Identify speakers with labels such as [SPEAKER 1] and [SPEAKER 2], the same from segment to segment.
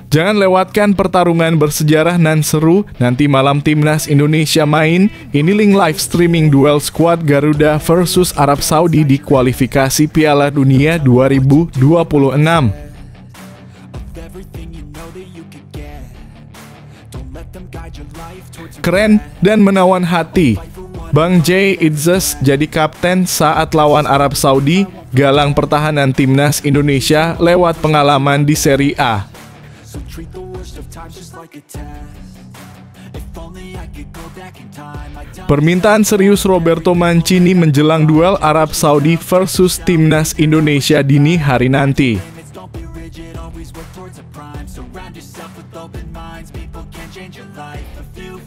[SPEAKER 1] Jangan lewatkan pertarungan bersejarah nan seru nanti malam Timnas Indonesia main. Ini link live streaming duel skuad Garuda versus Arab Saudi di kualifikasi Piala Dunia 2026. Keren dan menawan hati. Bang Jay Idzes jadi kapten saat lawan Arab Saudi, galang pertahanan Timnas Indonesia lewat pengalaman di Serie A. Permintaan serius Roberto Mancini menjelang duel Arab Saudi versus Timnas Indonesia dini hari nanti.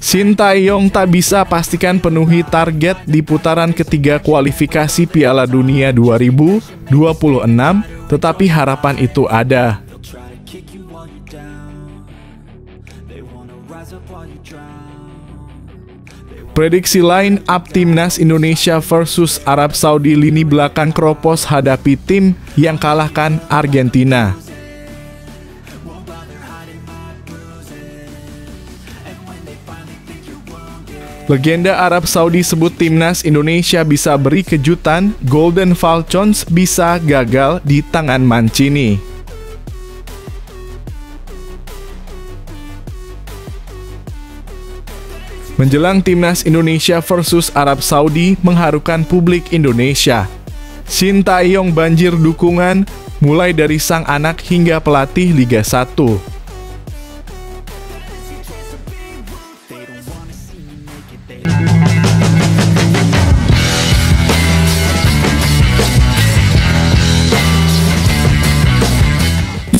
[SPEAKER 1] Shin Tae-yong tak bisa pastikan penuhi target di putaran ketiga kualifikasi Piala Dunia 2026, tetapi harapan itu ada. Prediksi line up Timnas Indonesia versus Arab Saudi lini belakang kropos hadapi tim yang kalahkan Argentina. Legenda Arab Saudi sebut Timnas Indonesia bisa beri kejutan, Golden Falcons bisa gagal di tangan Mancini. Menjelang Timnas Indonesia versus Arab Saudi mengharukan publik Indonesia. Shin Tae-yong banjir dukungan, mulai dari sang anak hingga pelatih Liga 1.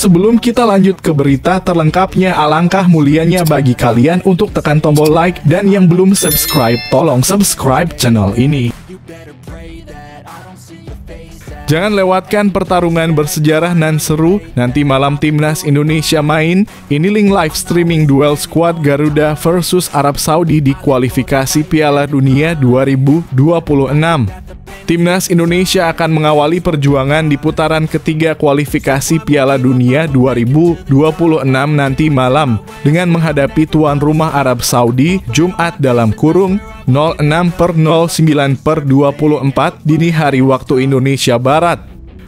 [SPEAKER 1] Sebelum kita lanjut ke berita terlengkapnya, alangkah mulianya bagi kalian untuk tekan tombol like, dan yang belum subscribe, tolong subscribe channel ini. Jangan lewatkan pertarungan bersejarah nan seru nanti malam Timnas Indonesia main. Ini link live streaming duel skuad Garuda versus Arab Saudi di kualifikasi Piala Dunia 2026. Timnas Indonesia akan mengawali perjuangan di putaran ketiga kualifikasi Piala Dunia 2026 nanti malam dengan menghadapi tuan rumah Arab Saudi Jumat (06/09/24) dini hari waktu Indonesia Barat.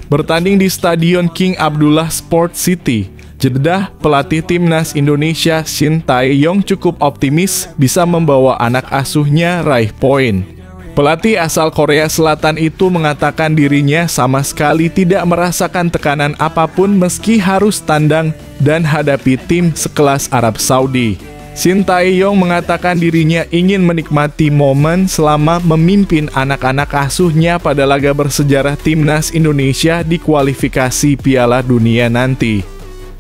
[SPEAKER 1] Bertanding di Stadion King Abdullah Sport City, Jeddah, pelatih Timnas Indonesia Shin Tae-yong cukup optimis bisa membawa anak asuhnya raih poin. Pelatih asal Korea Selatan itu mengatakan dirinya sama sekali tidak merasakan tekanan apapun meski harus tandang dan hadapi tim sekelas Arab Saudi. Shin Tae-yong mengatakan dirinya ingin menikmati momen selama memimpin anak-anak asuhnya pada laga bersejarah Timnas Indonesia di kualifikasi Piala Dunia nanti.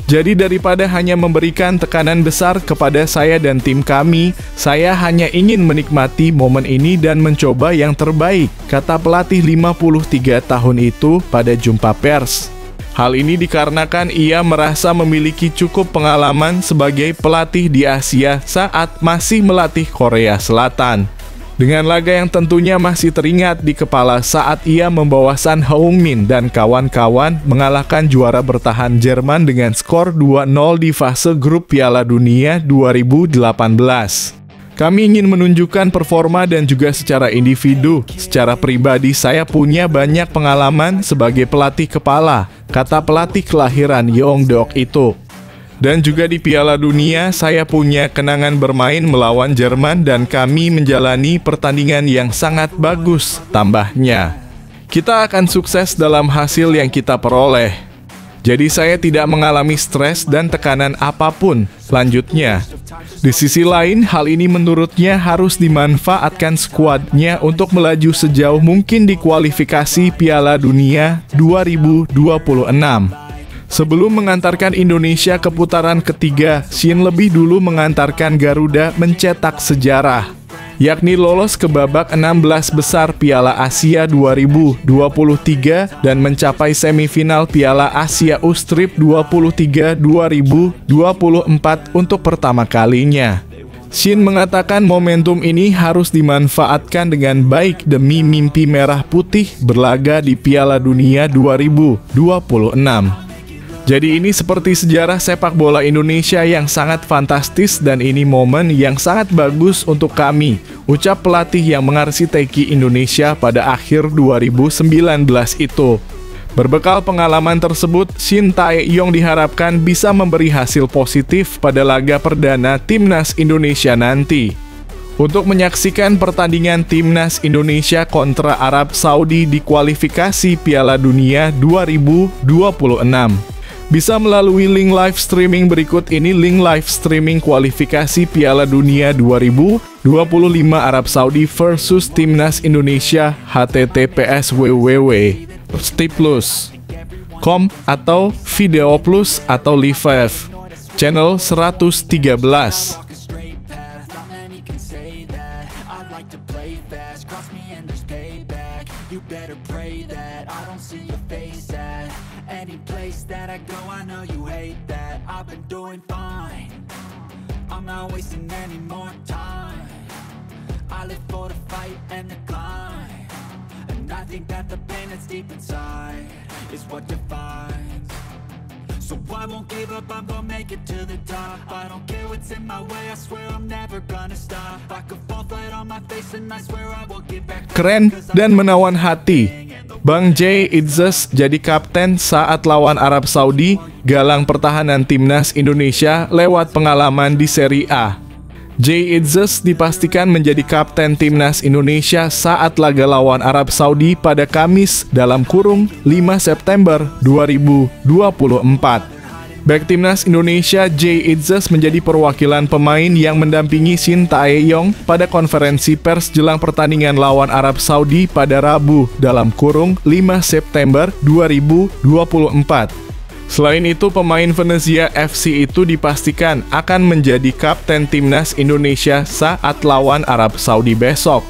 [SPEAKER 1] Jadi daripada hanya memberikan tekanan besar kepada saya dan tim kami, saya hanya ingin menikmati momen ini dan mencoba yang terbaik, kata pelatih 53 tahun itu pada jumpa pers. Hal ini dikarenakan ia merasa memiliki cukup pengalaman sebagai pelatih di Asia saat masih melatih Korea Selatan. Dengan laga yang tentunya masih teringat di kepala saat ia membawa Son Heung-min dan kawan-kawan mengalahkan juara bertahan Jerman dengan skor 2-0 di fase grup Piala Dunia 2018. Kami ingin menunjukkan performa dan juga secara individu. Secara pribadi saya punya banyak pengalaman sebagai pelatih kepala, kata pelatih kelahiran Yeongdeok itu. Dan juga di Piala Dunia, saya punya kenangan bermain melawan Jerman dan kami menjalani pertandingan yang sangat bagus, tambahnya. Kita akan sukses dalam hasil yang kita peroleh. Jadi saya tidak mengalami stres dan tekanan apapun, lanjutnya. Di sisi lain, hal ini menurutnya harus dimanfaatkan skuadnya untuk melaju sejauh mungkin di kualifikasi Piala Dunia 2026. Sebelum mengantarkan Indonesia ke putaran ketiga, Shin lebih dulu mengantarkan Garuda mencetak sejarah, yakni lolos ke babak 16 besar Piala Asia 2023 dan mencapai semifinal Piala Asia U-Strip 23 2024 untuk pertama kalinya. Shin mengatakan momentum ini harus dimanfaatkan dengan baik demi mimpi merah putih berlaga di Piala Dunia 2026. Jadi ini seperti sejarah sepak bola Indonesia yang sangat fantastis dan ini momen yang sangat bagus untuk kami, ucap pelatih yang mengarsiteki Indonesia pada akhir 2019 itu. Berbekal pengalaman tersebut, Shin Tae-yong diharapkan bisa memberi hasil positif pada laga perdana Timnas Indonesia nanti. Untuk menyaksikan pertandingan Timnas Indonesia kontra Arab Saudi di kualifikasi Piala Dunia 2026. Bisa melalui link live streaming berikut ini, link live streaming kualifikasi Piala Dunia 2025 Arab Saudi versus Timnas Indonesia, https://www.stiplus.com atau Video Plus atau Live channel 113.
[SPEAKER 2] You better pray that I don't see your face at any place that I go. I know you hate that. I've been doing fine. I'm not wasting any more time. I live for the fight and the climb, and I think that the pain that's deep inside is what defines. So I won't give up, I'm gonna make it to the top. I don't care what's in my way, I swear I'm never gonna stop. I could fall flat on my face and I swear I will get back.
[SPEAKER 1] Keren dan menawan hati. Bang Jay Itzes jadi kapten saat lawan Arab Saudi, galang pertahanan Timnas Indonesia lewat pengalaman di Serie A. Jay Itzes dipastikan menjadi kapten Timnas Indonesia saat laga lawan Arab Saudi pada Kamis (5 September 2024). Bek Timnas Indonesia Jay Itzes menjadi perwakilan pemain yang mendampingi Shin Tae-yong pada konferensi pers jelang pertandingan lawan Arab Saudi pada Rabu (5 September 2024). Selain itu, pemain Venezia FC itu dipastikan akan menjadi kapten Timnas Indonesia saat lawan Arab Saudi besok.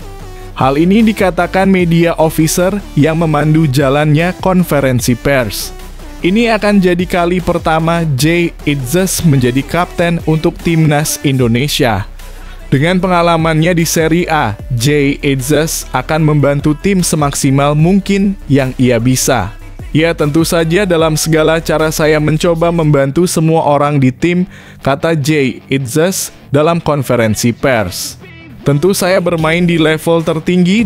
[SPEAKER 1] Hal ini dikatakan media officer yang memandu jalannya konferensi pers. Ini akan jadi kali pertama Jay Itzes menjadi kapten untuk Timnas Indonesia. Dengan pengalamannya di Serie A, Jay Itzes akan membantu tim semaksimal mungkin yang ia bisa. Ya, tentu saja dalam segala cara saya mencoba membantu semua orang di tim, kata Jay Itzes dalam konferensi pers. Tentu saya bermain di level tertinggi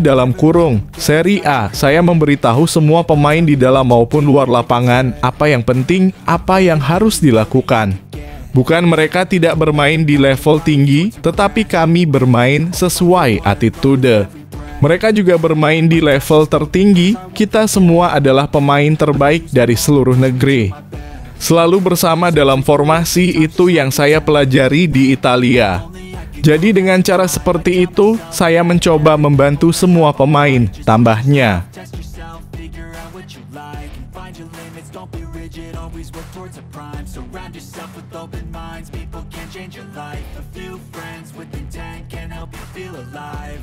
[SPEAKER 1] (Serie A. Saya memberitahu semua pemain di dalam maupun luar lapangan apa yang penting, apa yang harus dilakukan. Bukan mereka tidak bermain di level tinggi, tetapi kami bermain sesuai attitude. Mereka juga bermain di level tertinggi, kita semua adalah pemain terbaik dari seluruh negeri. Selalu bersama dalam formasi itu yang saya pelajari di Italia. Jadi dengan cara seperti itu, saya mencoba membantu semua pemain, tambahnya.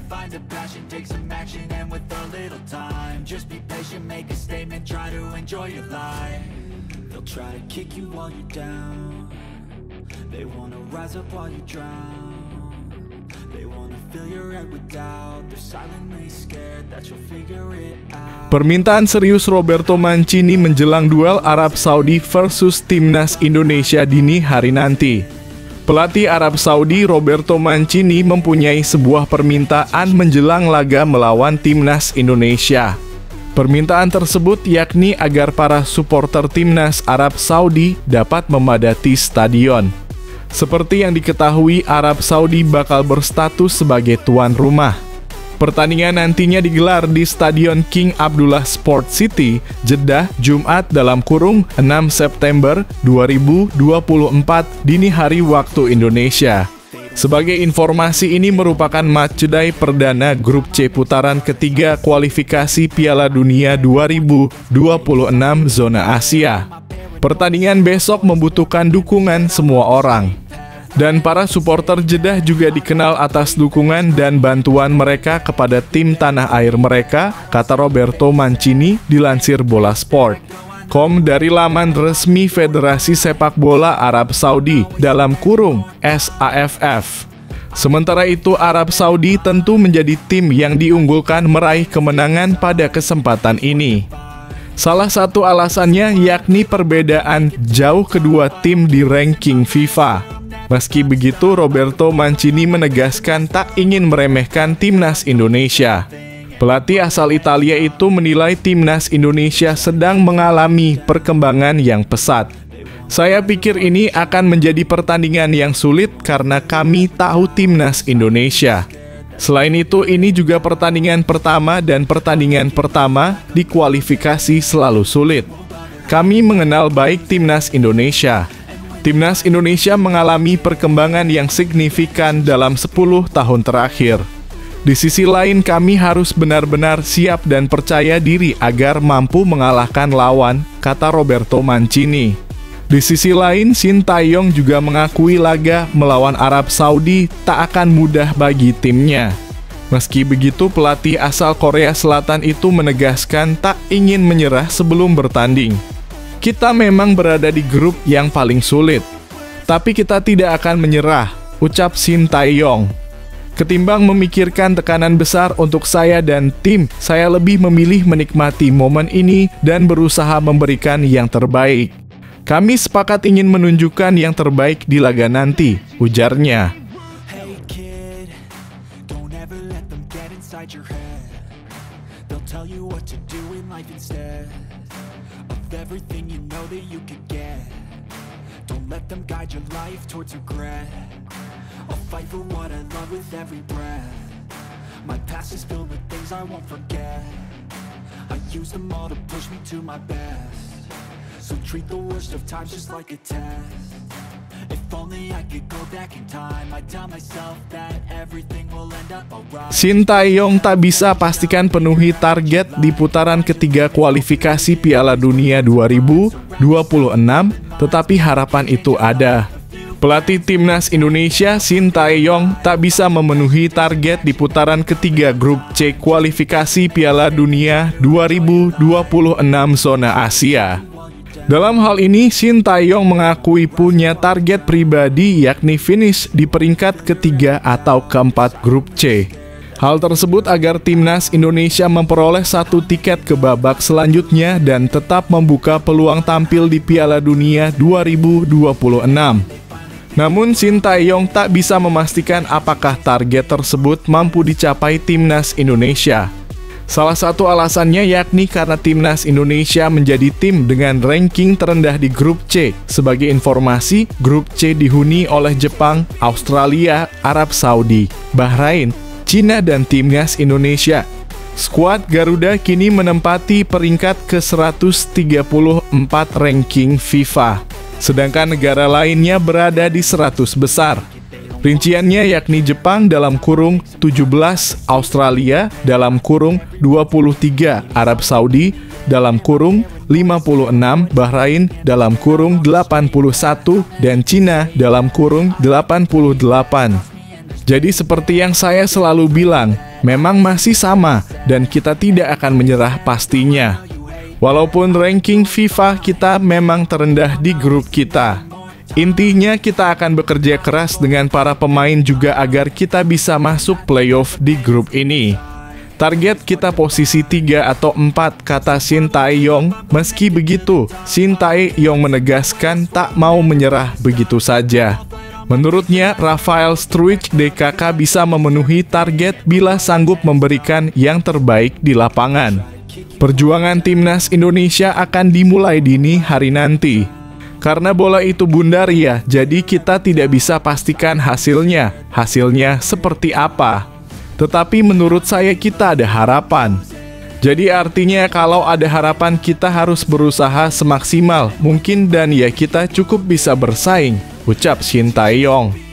[SPEAKER 1] Find a passion, take some action, and with a little time, just be patient, make a statement, try to enjoy your life. They'll try to kick you while you're down. They wanna rise up while you drown. They wanna fill your head with doubt. They're silently scared that you'll figure it out. Permintaan serius Roberto Mancini menjelang duel Arab Saudi versus Timnas Indonesia dini hari nanti. Pelatih Arab Saudi Roberto Mancini mempunyai sebuah permintaan menjelang laga melawan Timnas Indonesia. Permintaan tersebut yakni agar para supporter Timnas Arab Saudi dapat memadati stadion. Seperti yang diketahui, Arab Saudi bakal berstatus sebagai tuan rumah. Pertandingan nantinya digelar di Stadion King Abdullah Sport City, Jeddah, Jumat (6 September 2024) dini hari waktu Indonesia. Sebagai informasi, ini merupakan matchday perdana grup C putaran ketiga kualifikasi Piala Dunia 2026 zona Asia. Pertandingan besok membutuhkan dukungan semua orang. Dan para supporter Jeddah juga dikenal atas dukungan dan bantuan mereka kepada tim tanah air mereka, kata Roberto Mancini dilansir Bola Sport. Dari laman resmi Federasi Sepak Bola Arab Saudi (SAFF). Sementara itu, Arab Saudi tentu menjadi tim yang diunggulkan meraih kemenangan pada kesempatan ini. Salah satu alasannya yakni perbedaan jauh kedua tim di ranking FIFA. Meski begitu, Roberto Mancini menegaskan tak ingin meremehkan timnas Indonesia. Pelatih asal Italia itu menilai timnas Indonesia sedang mengalami perkembangan yang pesat. Saya pikir ini akan menjadi pertandingan yang sulit karena kami tahu timnas Indonesia. Selain itu, ini juga pertandingan pertama dan pertandingan pertama di kualifikasi selalu sulit. Kami mengenal baik timnas Indonesia. Timnas Indonesia mengalami perkembangan yang signifikan dalam 10 tahun terakhir. Di sisi lain, kami harus benar-benar siap dan percaya diri agar mampu mengalahkan lawan, kata Roberto Mancini. Di sisi lain, Shin Tae-yong juga mengakui laga melawan Arab Saudi tak akan mudah bagi timnya. Meski begitu, pelatih asal Korea Selatan itu menegaskan tak ingin menyerah sebelum bertanding. Kita memang berada di grup yang paling sulit, tapi kita tidak akan menyerah, ucap Shin Tae-yong. Ketimbang memikirkan tekanan besar untuk saya dan tim, saya lebih memilih menikmati momen ini dan berusaha memberikan yang terbaik. Kami sepakat ingin menunjukkan yang terbaik di laga nanti, ujarnya.
[SPEAKER 2] Hey kid, don't ever let them get inside your head. They'll tell you what to do in life instead of everything you know that you could get. Don't let them guide your life towards regret. I'll fight for what I love with every breath. My past is filled with things I won't forget. I use them all to push me to my best. So treat the worst of times just like a test. If only I could go back in time, I'd tell myself that everything will end up alright.
[SPEAKER 1] Shin Tae-yong tak bisa pastikan penuhi target di putaran ketiga kualifikasi Piala Dunia 2026, tetapi harapan itu ada. Pelatih timnas Indonesia Shin Tae-yong tak bisa memenuhi target di putaran ketiga grup C kualifikasi Piala Dunia 2026 zona Asia. Dalam hal ini, Shin Tae-yong mengakui punya target pribadi yakni finish di peringkat ketiga atau keempat grup C. Hal tersebut agar timnas Indonesia memperoleh 1 tiket ke babak selanjutnya dan tetap membuka peluang tampil di Piala Dunia 2026. Namun Shin Tae-yong tak bisa memastikan apakah target tersebut mampu dicapai timnas Indonesia. Salah satu alasannya yakni karena timnas Indonesia menjadi tim dengan ranking terendah di grup C. Sebagai informasi, grup C dihuni oleh Jepang, Australia, Arab Saudi, Bahrain, Cina dan timnas Indonesia. Skuad Garuda kini menempati peringkat ke-134 ranking FIFA. Sedangkan negara lainnya berada di 100 besar. Rinciannya yakni Jepang dalam kurung 17, Australia dalam kurung 23, Arab Saudi dalam kurung 56, Bahrain dalam kurung 81, dan Cina dalam kurung 88. Jadi seperti yang saya selalu bilang, memang masih sama dan kita tidak akan menyerah pastinya. Walaupun ranking FIFA kita memang terendah di grup kita. Intinya kita akan bekerja keras dengan para pemain juga agar kita bisa masuk playoff di grup ini. Target kita posisi 3 atau 4, kata Shin Tae-yong. Meski begitu, Shin Tae-yong menegaskan tak mau menyerah begitu saja. Menurutnya, Rafael Struijk DKK bisa memenuhi target bila sanggup memberikan yang terbaik di lapangan. Perjuangan timnas Indonesia akan dimulai dini hari nanti. Karena bola itu bundar ya, jadi kita tidak bisa pastikan hasilnya seperti apa. Tetapi menurut saya kita ada harapan. Jadi artinya kalau ada harapan kita harus berusaha semaksimal mungkin dan ya kita cukup bisa bersaing, ucap Shin Tae-yong.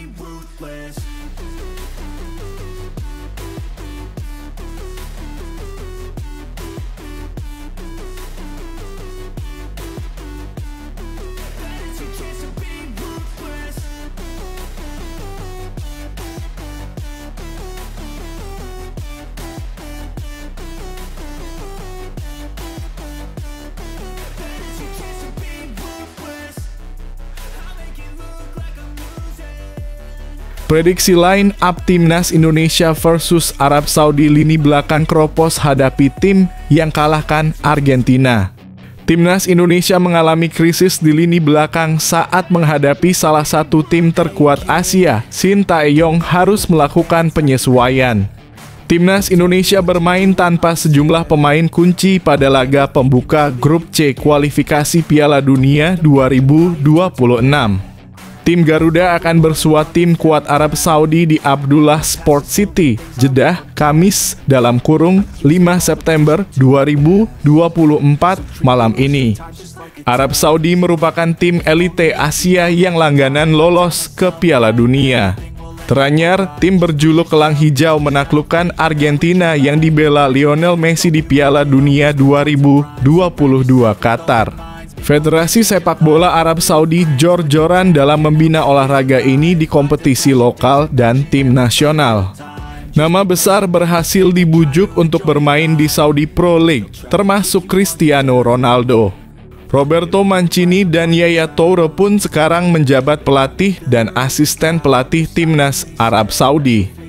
[SPEAKER 1] Prediksi line up timnas Indonesia versus Arab Saudi lini belakang Kropos hadapi tim yang kalahkan Argentina. Timnas Indonesia mengalami krisis di lini belakang saat menghadapi salah satu tim terkuat Asia. Shin Tae-yong harus melakukan penyesuaian. Timnas Indonesia bermain tanpa sejumlah pemain kunci pada laga pembuka Grup C kualifikasi Piala Dunia 2026. Tim Garuda akan bersua tim kuat Arab Saudi di Abdullah Sport City, Jeddah, Kamis (5 September 2024) malam ini. Arab Saudi merupakan tim elite Asia yang langganan lolos ke Piala Dunia. Teranyar, tim berjuluk Elang Hijau menaklukkan Argentina yang dibela Lionel Messi di Piala Dunia 2022 Qatar. Federasi Sepak Bola Arab Saudi jor-joran dalam membina olahraga ini di kompetisi lokal dan tim nasional. Nama besar berhasil dibujuk untuk bermain di Saudi Pro League, termasuk Cristiano Ronaldo. Roberto Mancini dan Yaya Toure pun sekarang menjabat pelatih dan asisten pelatih timnas Arab Saudi.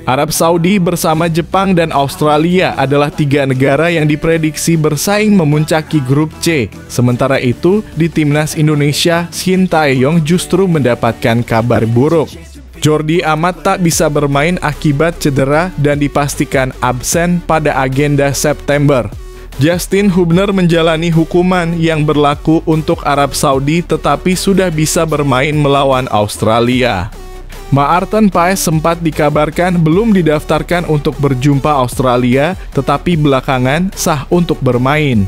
[SPEAKER 1] Arab Saudi bersama Jepang dan Australia adalah 3 negara yang diprediksi bersaing memuncaki grup C. Sementara itu, di timnas Indonesia, Shin Tae-yong justru mendapatkan kabar buruk. Jordi Amat tak bisa bermain akibat cedera dan dipastikan absen pada agenda September. Justin Hubner menjalani hukuman yang berlaku untuk Arab Saudi tetapi sudah bisa bermain melawan Australia. Maarten Paes sempat dikabarkan belum didaftarkan untuk berjumpa Australia, tetapi belakangan sah untuk bermain.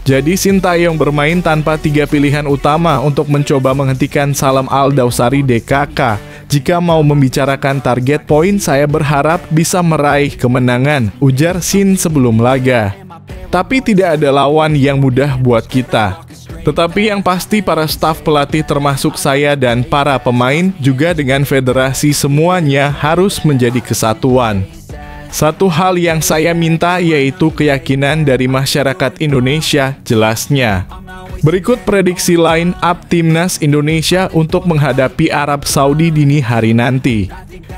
[SPEAKER 1] Jadi Shin Tae-yong bermain tanpa 3 pilihan utama untuk mencoba menghentikan Salam Al-Dawsari DKK. Jika mau membicarakan target poin, saya berharap bisa meraih kemenangan, ujar Shin sebelum laga. Tapi tidak ada lawan yang mudah buat kita. Tetapi yang pasti para staf pelatih termasuk saya dan para pemain juga dengan federasi semuanya harus menjadi kesatuan. Satu hal yang saya minta yaitu keyakinan dari masyarakat Indonesia, jelasnya. Berikut prediksi line up Timnas Indonesia untuk menghadapi Arab Saudi dini hari nanti.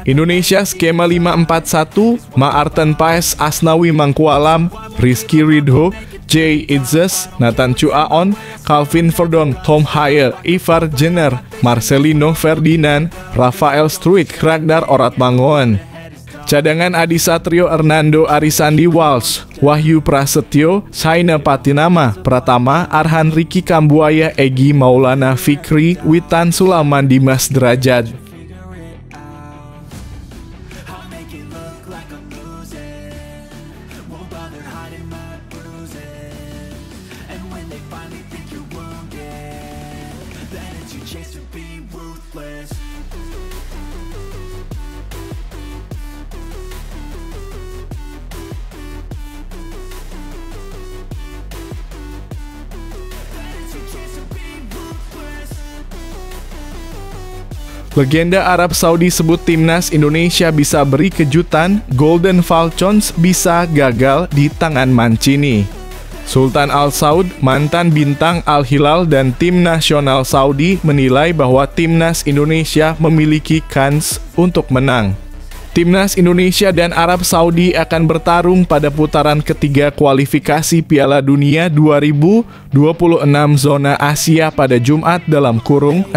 [SPEAKER 1] Indonesia skema 5-4-1, Maarten Paes, Asnawi Mangkualam, Rizky Ridho, Jay Itzes, Nathan Chuaon, Calvin Verdong, Tom Hayer, Ivar Jenner, Marcelino Ferdinand, Rafael Struijk, Ragnar Oratmangoen. Cadangan Adi Satrio, Hernando Arisandi Walsh, Wahyu Prasetyo, Saina Patinama, Pratama, Arhan Riki Kambuaya, Egy Maulana Fikri, Witan Sulaman, Dimas Derajat. Legenda Arab Saudi sebut timnas Indonesia bisa beri kejutan, Golden Falcons bisa gagal di tangan Mancini. Sultan Al Saud, mantan bintang Al Hilal dan tim nasional Saudi menilai bahwa timnas Indonesia memiliki kans untuk menang. Timnas Indonesia dan Arab Saudi akan bertarung pada putaran ketiga kualifikasi Piala Dunia 2026 zona Asia pada Jumat (6/9).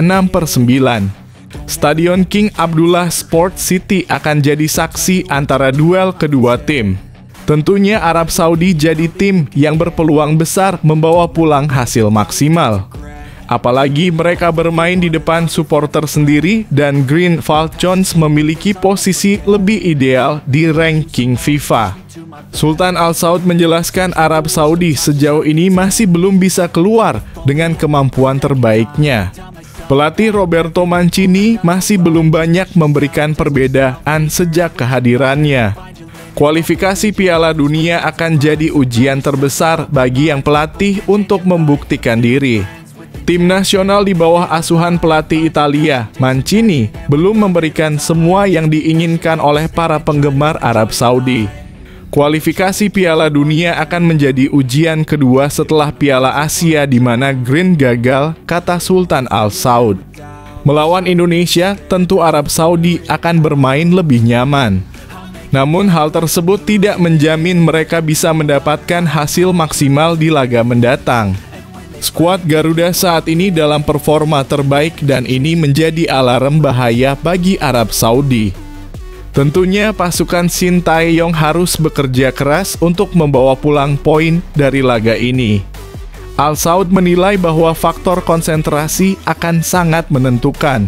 [SPEAKER 1] Stadion King Abdullah Sport City akan jadi saksi antara duel kedua tim. Tentunya Arab Saudi jadi tim yang berpeluang besar membawa pulang hasil maksimal. Apalagi mereka bermain di depan supporter sendiri dan Green Falcons memiliki posisi lebih ideal di ranking FIFA. Sultan Al Saud menjelaskan Arab Saudi sejauh ini masih belum bisa keluar dengan kemampuan terbaiknya. Pelatih Roberto Mancini masih belum banyak memberikan perbedaan sejak kehadirannya. Kualifikasi Piala Dunia akan jadi ujian terbesar bagi yang pelatih untuk membuktikan diri. Tim nasional di bawah asuhan pelatih Italia, Mancini, belum memberikan semua yang diinginkan oleh para penggemar Arab Saudi. Kualifikasi Piala Dunia akan menjadi ujian kedua setelah Piala Asia di mana Green gagal, kata Sultan Al Saud. Melawan Indonesia, tentu Arab Saudi akan bermain lebih nyaman. Namun hal tersebut tidak menjamin mereka bisa mendapatkan hasil maksimal di laga mendatang. Skuad Garuda saat ini dalam performa terbaik dan ini menjadi alarm bahaya bagi Arab Saudi. Tentunya pasukan Shin Tae-yong harus bekerja keras untuk membawa pulang poin dari laga ini. Al Saud menilai bahwa faktor konsentrasi akan sangat menentukan.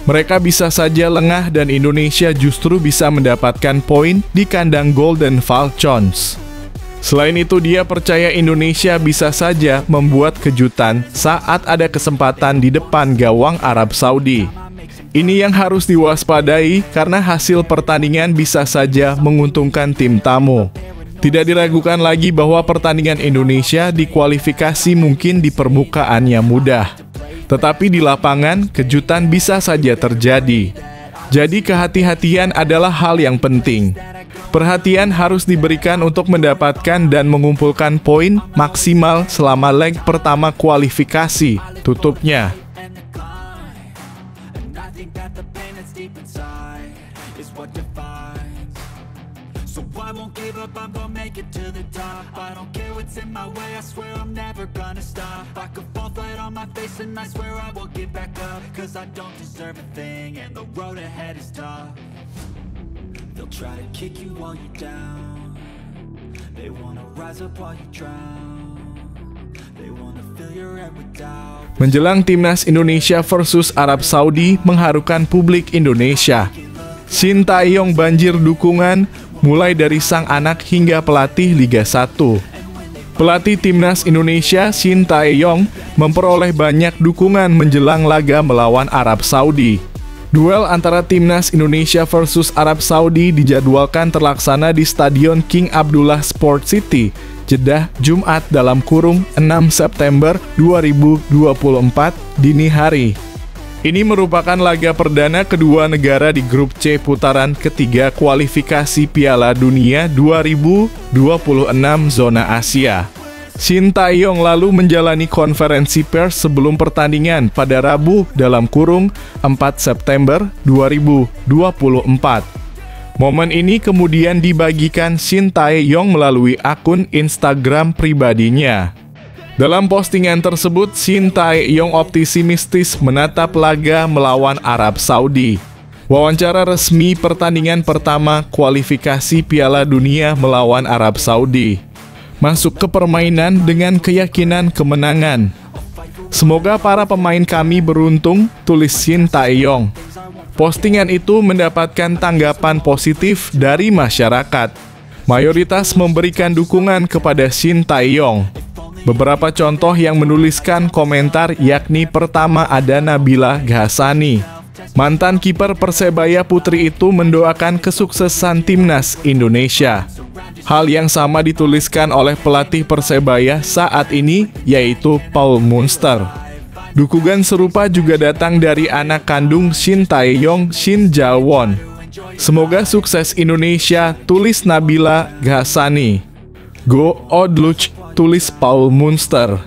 [SPEAKER 1] Mereka bisa saja lengah dan Indonesia justru bisa mendapatkan poin di kandang Golden Falcons. Selain itu, dia percaya Indonesia bisa saja membuat kejutan saat ada kesempatan di depan gawang Arab Saudi. Ini yang harus diwaspadai karena hasil pertandingan bisa saja menguntungkan tim tamu. Tidak diragukan lagi bahwa pertandingan Indonesia di kualifikasi mungkin di permukaannya mudah. Tetapi di lapangan, kejutan bisa saja terjadi. Jadi kehati-hatian adalah hal yang penting. Perhatian harus diberikan untuk mendapatkan dan mengumpulkan poin maksimal selama leg pertama kualifikasi. Tutupnya.
[SPEAKER 2] So I won't give up, I'm gonna make it to the top. I don't care what's in my way, I swear I'm never gonna stop. I could fall flat on my face and I swear I will get back up. Cause I don't deserve a thing and the road ahead is tough. They'll try to kick you while you're down. They wanna rise up while you drown. They wanna fill your head with doubt.
[SPEAKER 1] Menjelang timnas Indonesia versus Arab Saudi mengharukan publik Indonesia. Shin Tae-yong banjir dukungan mulai dari sang anak hingga pelatih Liga 1. Pelatih timnas Indonesia Shin Tae-yong memperoleh banyak dukungan menjelang laga melawan Arab Saudi. Duel antara timnas Indonesia versus Arab Saudi dijadwalkan terlaksana di Stadion King Abdullah Sport City, Jeddah, Jumat (6 September 2024) dini hari. Ini merupakan laga perdana kedua negara di grup C putaran ketiga kualifikasi Piala Dunia 2026 zona Asia. Shin Tae-yong lalu menjalani konferensi pers sebelum pertandingan pada Rabu (4 September 2024). Momen ini kemudian dibagikan Shin Tae-yong melalui akun Instagram pribadinya. Dalam postingan tersebut, Shin Tae-yong optimistis menatap laga melawan Arab Saudi. Wawancara resmi pertandingan pertama kualifikasi Piala Dunia melawan Arab Saudi. Masuk ke permainan dengan keyakinan kemenangan. Semoga para pemain kami beruntung, tulis Shin Tae-yong. Postingan itu mendapatkan tanggapan positif dari masyarakat. Mayoritas memberikan dukungan kepada Shin Tae-yong. Beberapa contoh yang menuliskan komentar yakni pertama ada Nabila Ghasani. Mantan kiper Persebaya Putri itu mendoakan kesuksesan timnas Indonesia. Hal yang sama dituliskan oleh pelatih Persebaya saat ini yaitu Paul Munster. Dukungan serupa juga datang dari anak kandung Shin Tae-yong, Shin Ja-won. Semoga sukses Indonesia, tulis Nabila Ghasani. Go Odluch, tulis Paul Munster.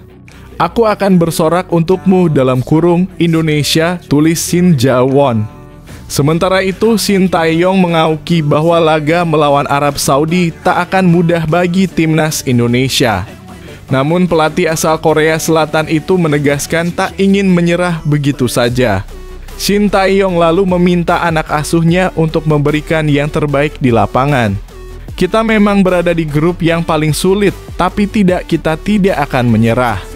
[SPEAKER 1] Aku akan bersorak untukmu (Indonesia), tulis Shin Ja-won. Sementara itu, Shin Tae-yong mengauki bahwa laga melawan Arab Saudi tak akan mudah bagi timnas Indonesia. Namun pelatih asal Korea Selatan itu menegaskan tak ingin menyerah begitu saja. Shin Tae-yong lalu meminta anak asuhnya untuk memberikan yang terbaik di lapangan. Kita memang berada di grup yang paling sulit, tapi kita tidak akan menyerah.